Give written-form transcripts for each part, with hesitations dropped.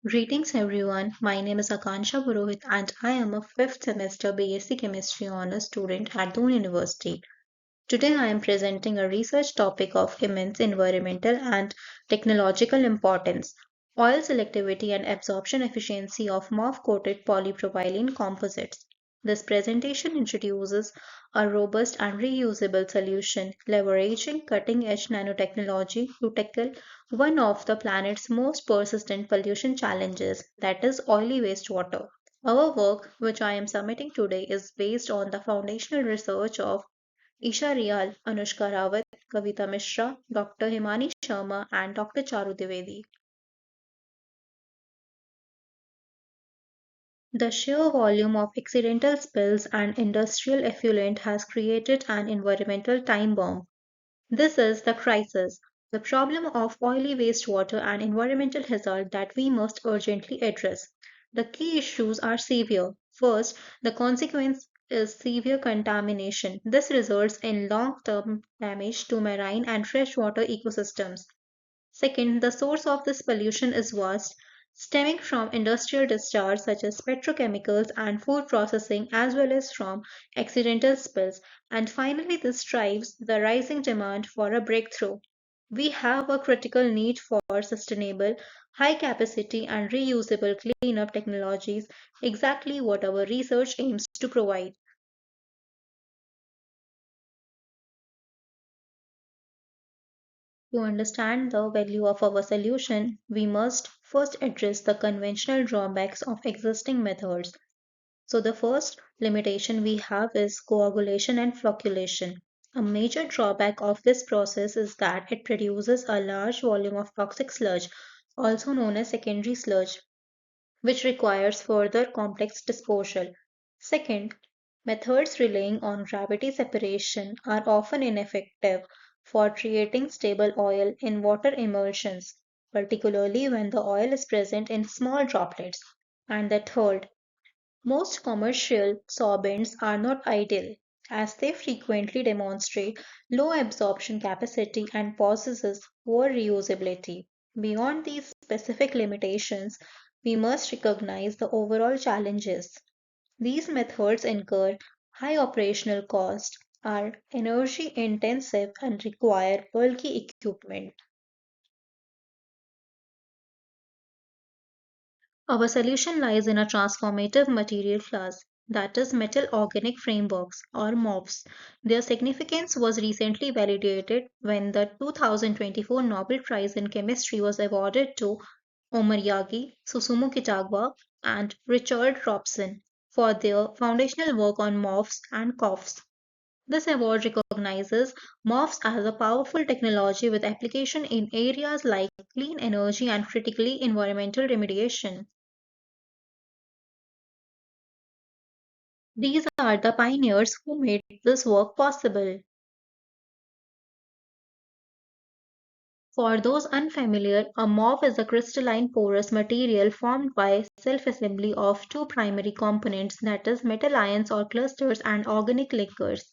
Greetings everyone, my name is Akansha Purohit and I am a 5th semester BSc Chemistry Honours student at Doon University. Today I am presenting a research topic of immense environmental and technological importance, oil selectivity and absorption efficiency of MOF-coated polypropylene composites. This presentation introduces a robust and reusable solution leveraging cutting-edge nanotechnology to tackle one of the planet's most persistent pollution challenges, that is oily wastewater. Our work, which I am submitting today, is based on the foundational research of Isha Rial, Anushka Rawat, Kavita Mishra, Dr. Himani Sharma, and Dr. Charu Dwivedi. The sheer volume of accidental spills and industrial effluent has created an environmental time bomb. This is the crisis, the problem of oily wastewater and environmental hazard that we must urgently address. The key issues are severe. First, the consequence is severe contamination. This results in long term damage to marine and freshwater ecosystems. Second, the source of this pollution is vast, stemming from industrial discharge such as petrochemicals and food processing, as well as from accidental spills. And finally, this drives the rising demand for a breakthrough. We have a critical need for sustainable, high capacity, and reusable cleanup technologies, exactly what our research aims to provide. To understand the value of our solution, we must first address the conventional drawbacks of existing methods. So, the first limitation we have is coagulation and flocculation. A major drawback of this process is that it produces a large volume of toxic sludge, also known as secondary sludge, which requires further complex disposal. Second, methods relying on gravity separation are often ineffective for creating stable oil in water emulsions, particularly when the oil is present in small droplets. And the third, most commercial sorbents are not ideal, as they frequently demonstrate low absorption capacity and possess poor reusability. Beyond these specific limitations, we must recognize the overall challenges. These methods incur high operational cost, are energy intensive, and require bulky equipment. Our solution lies in a transformative material class, that is, metal organic frameworks or MOFs. Their significance was recently validated when the 2024 Nobel Prize in Chemistry was awarded to Omoyagi, Susumu Kitagawa, and Richard Robson for their foundational work on MOFs and COFs. This award recognizes MOFs as a powerful technology with application in areas like clean energy and critically environmental remediation. These are the pioneers who made this work possible. For those unfamiliar, a MOF is a crystalline porous material formed by self-assembly of two primary components, that is, metal ions or clusters and organic liquors.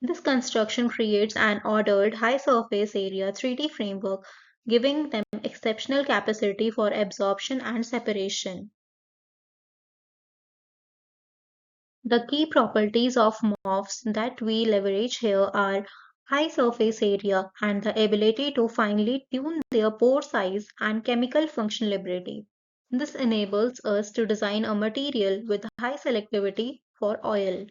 This construction creates an ordered high surface area 3D framework, giving them exceptional capacity for absorption and separation. The key properties of MOFs that we leverage here are high surface area and the ability to finely tune their pore size and chemical functionality. This enables us to design a material with high selectivity for oil.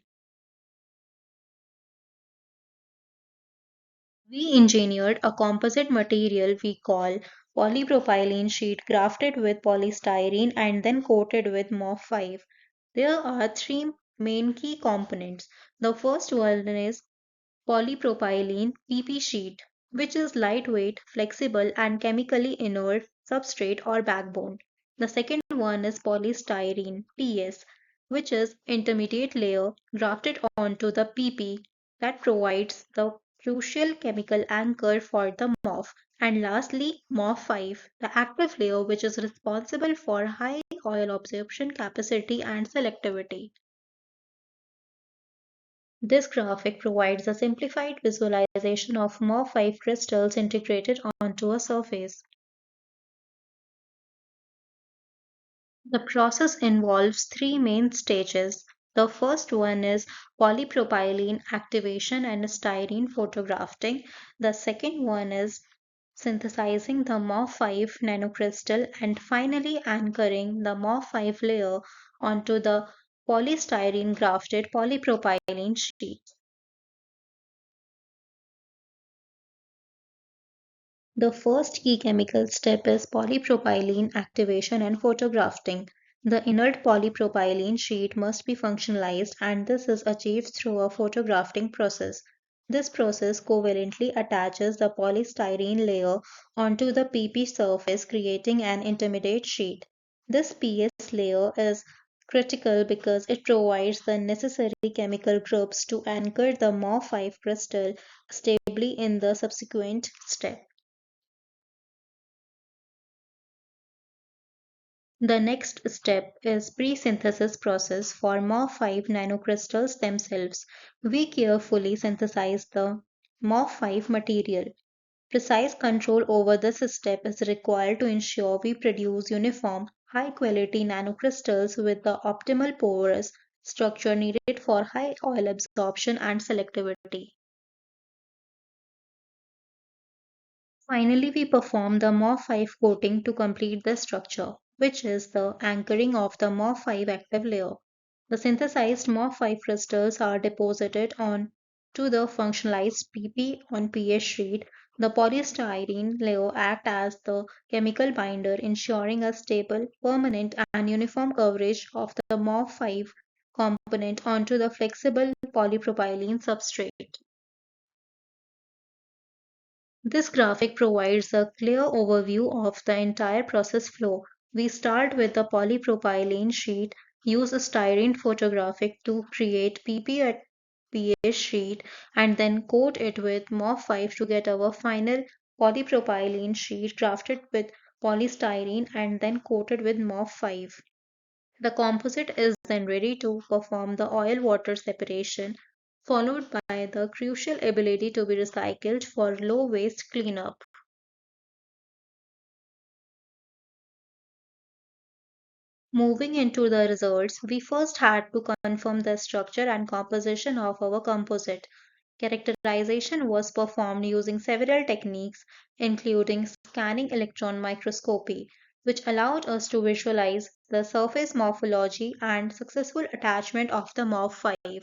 We engineered a composite material we call polypropylene sheet grafted with polystyrene and then coated with MOF5. There are three main key components. The first one is polypropylene PP sheet, which is lightweight, flexible, and chemically inert substrate or backbone. The second one is polystyrene PS, which is intermediate layer grafted onto the PP that provides the crucial chemical anchor for the MOF. And lastly, MOF5, the active layer which is responsible for high oil absorption capacity and selectivity. This graphic provides a simplified visualization of MOF5 crystals integrated onto a surface. The process involves three main stages. The first one is polypropylene activation and styrene photografting. The second one is synthesizing the MOF5 nanocrystal and finally anchoring the MOF5 layer onto the polystyrene grafted polypropylene sheet. The first key chemical step is polypropylene activation and photografting. The inert polypropylene sheet must be functionalized, and this is achieved through a photografting process. This process covalently attaches the polystyrene layer onto the PP surface, creating an intermediate sheet. This PS layer is critical because it provides the necessary chemical groups to anchor the MOF5 crystal stably in the subsequent step. The next step is pre-synthesis process for MOF5 nanocrystals themselves. We carefully synthesize the MOF5 material. Precise control over this step is required to ensure we produce uniform, high-quality nanocrystals with the optimal porous structure needed for high oil absorption and selectivity. Finally, we perform the MOF5 coating to complete the structure, which is the anchoring of the MOF5 active layer. The synthesized MOF5 crystals are deposited on to the functionalized PP on PS sheet. The polystyrene layer acts as the chemical binder, ensuring a stable, permanent, and uniform coverage of the MOF5 component onto the flexible polypropylene substrate. This graphic provides a clear overview of the entire process flow. We start with the polypropylene sheet, use a styrene photographic to create PP at PS sheet, and then coat it with MOF5 to get our final polypropylene sheet crafted with polystyrene and then coated with MOF5. The composite is then ready to perform the oil water separation, followed by the crucial ability to be recycled for low waste cleanup. Moving into the results, we first had to confirm the structure and composition of our composite. Characterization was performed using several techniques, including scanning electron microscopy, which allowed us to visualize the surface morphology and successful attachment of the MOF5.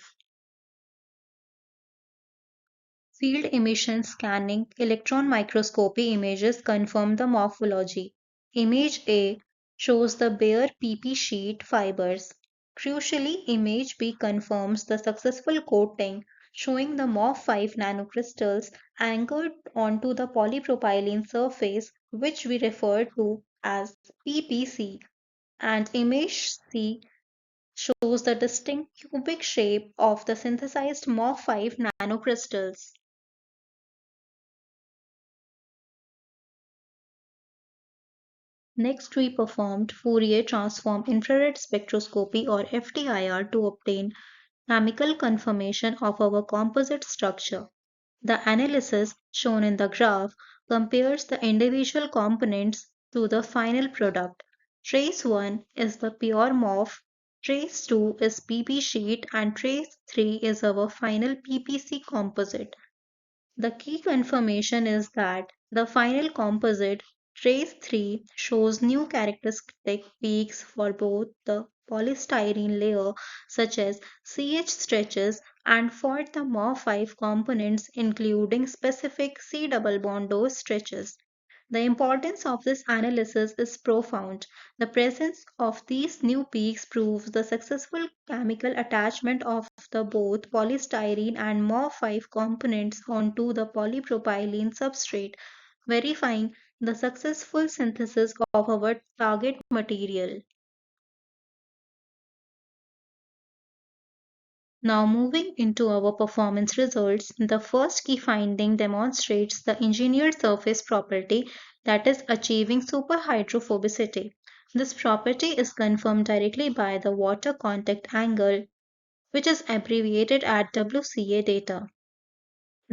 Field emission scanning electron microscopy images confirm the morphology. Image A shows the bare PP sheet fibers. Crucially, image B confirms the successful coating, showing the MOF5 nanocrystals anchored onto the polypropylene surface, which we refer to as PPC. And image C shows the distinct cubic shape of the synthesized MOF5 nanocrystals. Next, we performed Fourier transform infrared spectroscopy or FTIR to obtain chemical confirmation of our composite structure. The analysis shown in the graph compares the individual components to the final product. Trace 1 is the pure MOF, trace 2 is PP sheet, and trace 3 is our final PPC composite. The key confirmation is that the final composite, trace 3, shows new characteristic peaks for both the polystyrene layer, such as CH stretches, and for the MOF5 components, including specific C double bond O stretches. The importance of this analysis is profound. The presence of these new peaks proves the successful chemical attachment of the both polystyrene and MOF5 components onto the polypropylene substrate, verifying the successful synthesis of our target material. Now, moving into our performance results, the first key finding demonstrates the engineered surface property, that is, achieving superhydrophobicity. This property is confirmed directly by the water contact angle, which is abbreviated at WCA data.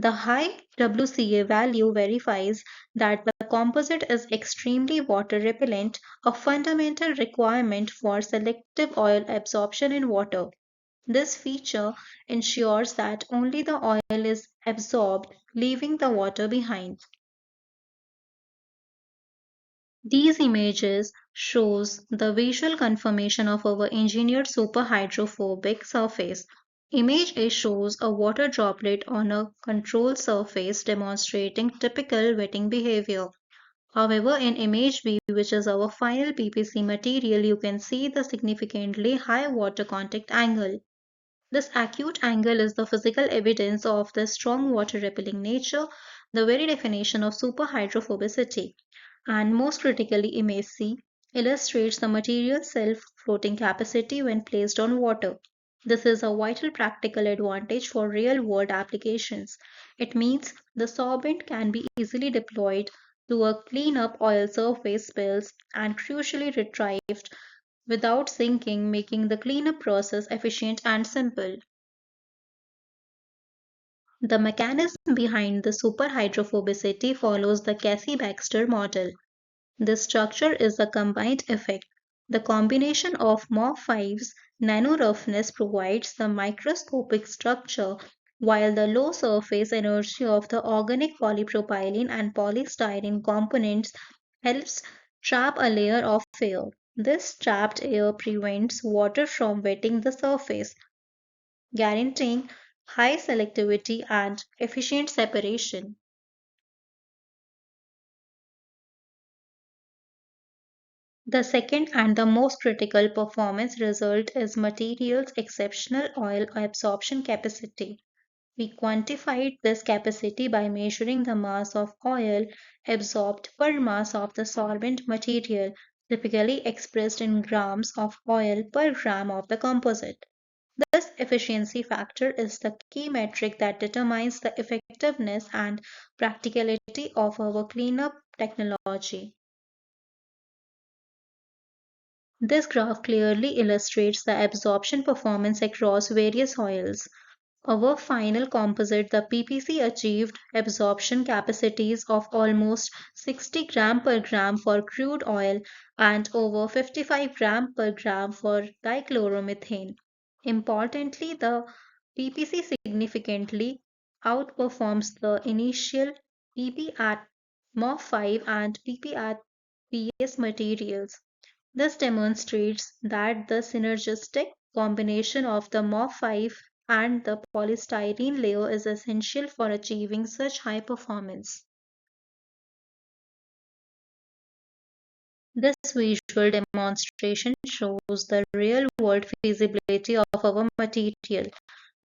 The high WCA value verifies that the composite is extremely water repellent, a fundamental requirement for selective oil absorption in water. This feature ensures that only the oil is absorbed, leaving the water behind. These images shows the visual confirmation of our engineered superhydrophobic surface. Image A shows a water droplet on a controlled surface demonstrating typical wetting behavior. However, in image B, which is our final PPC material, you can see the significantly high water contact angle. This acute angle is the physical evidence of the strong water repelling nature, the very definition of superhydrophobicity. And most critically, image C illustrates the material's self-floating capacity when placed on water. This is a vital practical advantage for real-world applications. It means the sorbent can be easily deployed to clean up oil surface spills and crucially retrieved without sinking, making the cleanup process efficient and simple. The mechanism behind the superhydrophobicity follows the Casey-Baxter model. This structure is a combined effect. The combination of MOF5's nano roughness provides the microscopic structure, while the low surface energy of the organic polypropylene and polystyrene components helps trap a layer of air. This trapped air prevents water from wetting the surface, guaranteeing high selectivity and efficient separation. The second and the most critical performance result is material's exceptional oil absorption capacity. We quantified this capacity by measuring the mass of oil absorbed per mass of the solvent material, typically expressed in grams of oil per gram of the composite. This efficiency factor is the key metric that determines the effectiveness and practicality of our cleanup technology. This graph clearly illustrates the absorption performance across various oils. Our final composite, the PPC, achieved absorption capacities of almost 60 gram per gram for crude oil and over 55 gram per gram for dichloromethane. Importantly, the PPC significantly outperforms the initial PP at MOF5 and PP at PS materials. This demonstrates that the synergistic combination of the MOF5 and the polystyrene layer is essential for achieving such high performance. This visual demonstration shows the real world feasibility of our material.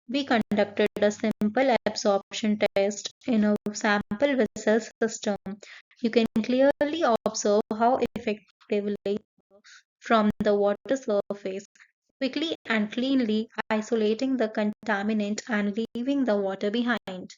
We conducted a simple absorption test in a sample vessel system. You can clearly observe how effectively from the water surface, quickly and cleanly isolating the contaminant and leaving the water behind.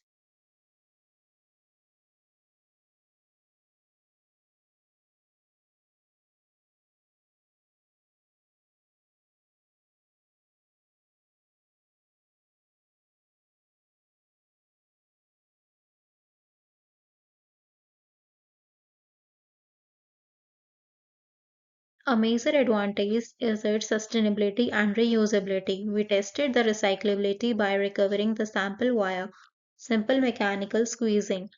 A major advantage is its sustainability and reusability. We tested the recyclability by recovering the sample via simple mechanical squeezing.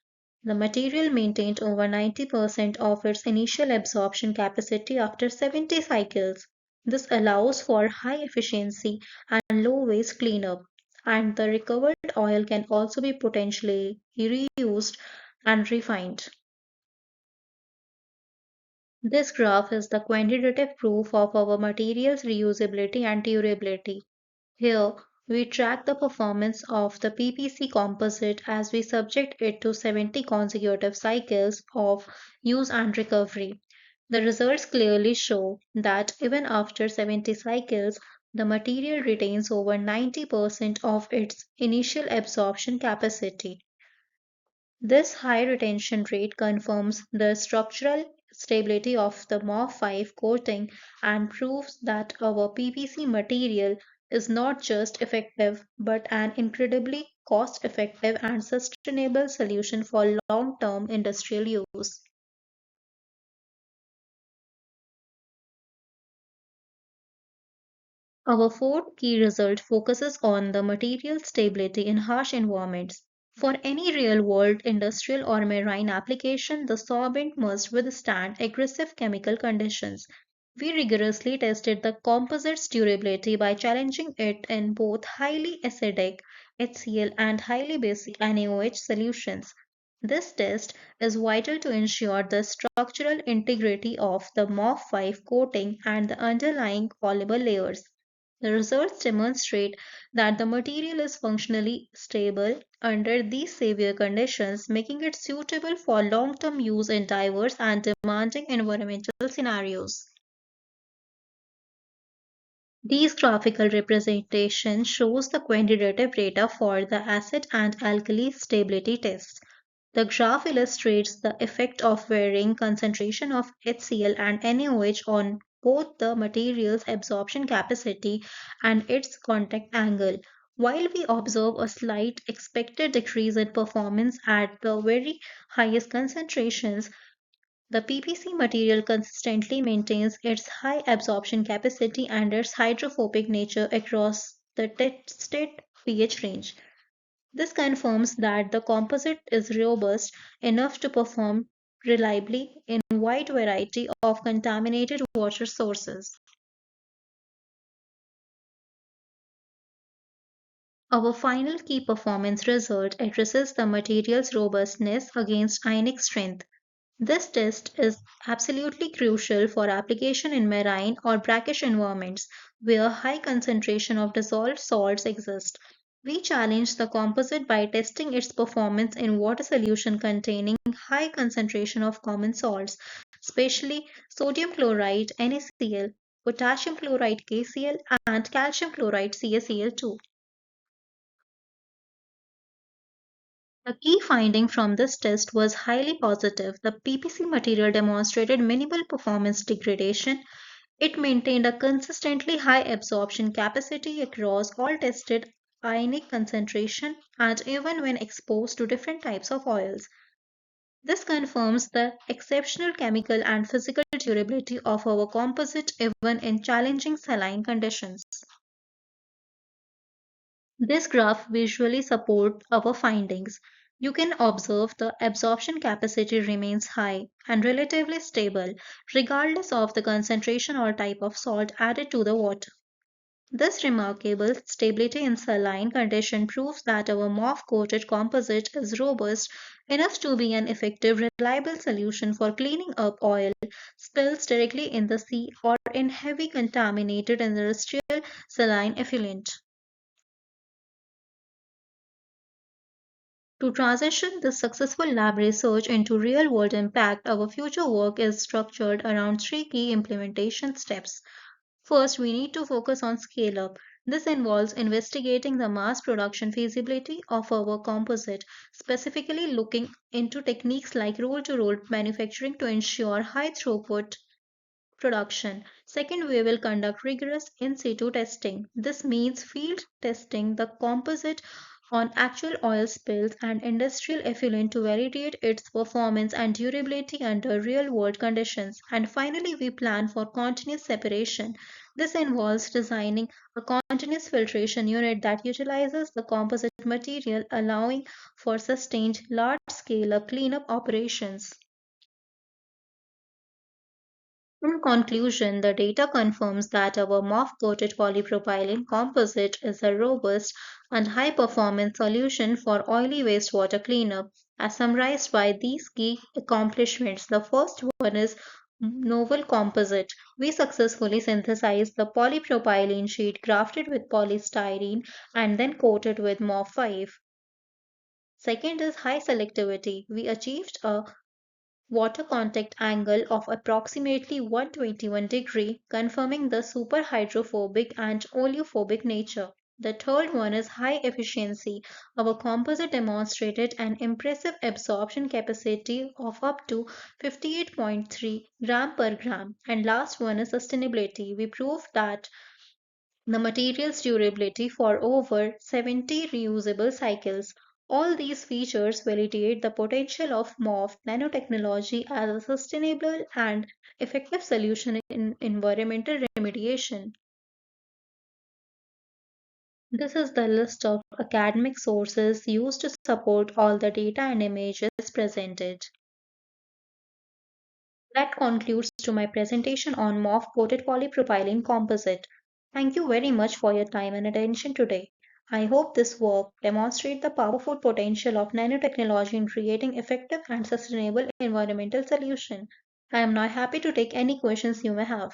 The material maintained over 90% of its initial absorption capacity after 70 cycles. This allows for high efficiency and low waste cleanup, and the recovered oil can also be potentially reused and refined. This graph is the quantitative proof of our material's reusability and durability. Here, we track the performance of the PPC composite as we subject it to 70 consecutive cycles of use and recovery. The results clearly show that even after 70 cycles, the material retains over 90% of its initial absorption capacity. This high retention rate confirms the structural stability of the MOF5 coating and proves that our PVC material is not just effective but an incredibly cost effective and sustainable solution for long term industrial use. Our fourth key result focuses on the material stability in harsh environments. For any real world industrial or marine application, the sorbent must withstand aggressive chemical conditions. We rigorously tested the composite's durability by challenging it in both highly acidic HCl and highly basic NaOH solutions. This test is vital to ensure the structural integrity of the MOF5 coating and the underlying polymer layers. The results demonstrate that the material is functionally stable under these severe conditions, making it suitable for long term use in diverse and demanding environmental scenarios. These graphical representation shows the quantitative data for the acid and alkali stability tests. The graph illustrates the effect of varying concentration of HCl and NaOH on both the material's absorption capacity and its contact angle. While we observe a slight expected decrease in performance at the very highest concentrations, the PPC material consistently maintains its high absorption capacity and its hydrophobic nature across the tested pH range. This confirms that the composite is robust enough to perform reliably in a wide variety of contaminated water sources. Our final key performance result addresses the material's robustness against ionic strength. This test is absolutely crucial for application in marine or brackish environments where high concentration of dissolved salts exist. We challenge the composite by testing its performance in water solution containing high concentration of common salts, especially sodium chloride NaCl, potassium chloride KCl, and calcium chloride CaCl2. The key finding from this test was highly positive. The PPC material demonstrated minimal performance degradation. It maintained a consistently high absorption capacity across all tested ionic concentration and even when exposed to different types of oils. This confirms the exceptional chemical and physical durability of our composite even in challenging saline conditions. This graph visually supports our findings. You can observe the absorption capacity remains high and relatively stable regardless of the concentration or type of salt added to the water. This remarkable stability in saline condition proves that our MOF coated composite is robust enough to be an effective, reliable solution for cleaning up oil spills directly in the sea or in heavy contaminated industrial saline effluent. To transition this successful lab research into real world impact, our future work is structured around three key implementation steps. First, we need to focus on scale up. This involves investigating the mass production feasibility of our composite, specifically looking into techniques like roll to roll manufacturing to ensure high throughput production. Second, we will conduct rigorous in situ testing. This means field testing the composite on actual oil spills and industrial effluent to validate its performance and durability under real world conditions. And finally, we plan for continuous separation. This involves designing a continuous filtration unit that utilizes the composite material, allowing for sustained large scale cleanup operations. In conclusion, the data confirms that our MOF-coated polypropylene composite is a robust and high-performance solution for oily wastewater cleanup, as summarized by these key accomplishments. The first one is novel composite. We successfully synthesized the polypropylene sheet grafted with polystyrene and then coated with MOF5. Second is high selectivity. We achieved a water contact angle of approximately 121 degree, confirming the superhydrophobic and oleophobic nature. The third one is high efficiency. Our composite demonstrated an impressive absorption capacity of up to 58.3 gram per gram. And last one is sustainability. We proved that the material's durability for over 70 reusable cycles. All these features validate the potential of MOF nanotechnology as a sustainable and effective solution in environmental remediation. This is the list of academic sources used to support all the data and images presented. That concludes to my presentation on MOF coated polypropylene composite. Thank you very much for your time and attention today. I hope this work demonstrates the powerful potential of nanotechnology in creating effective and sustainable environmental solutions. I am now happy to take any questions you may have.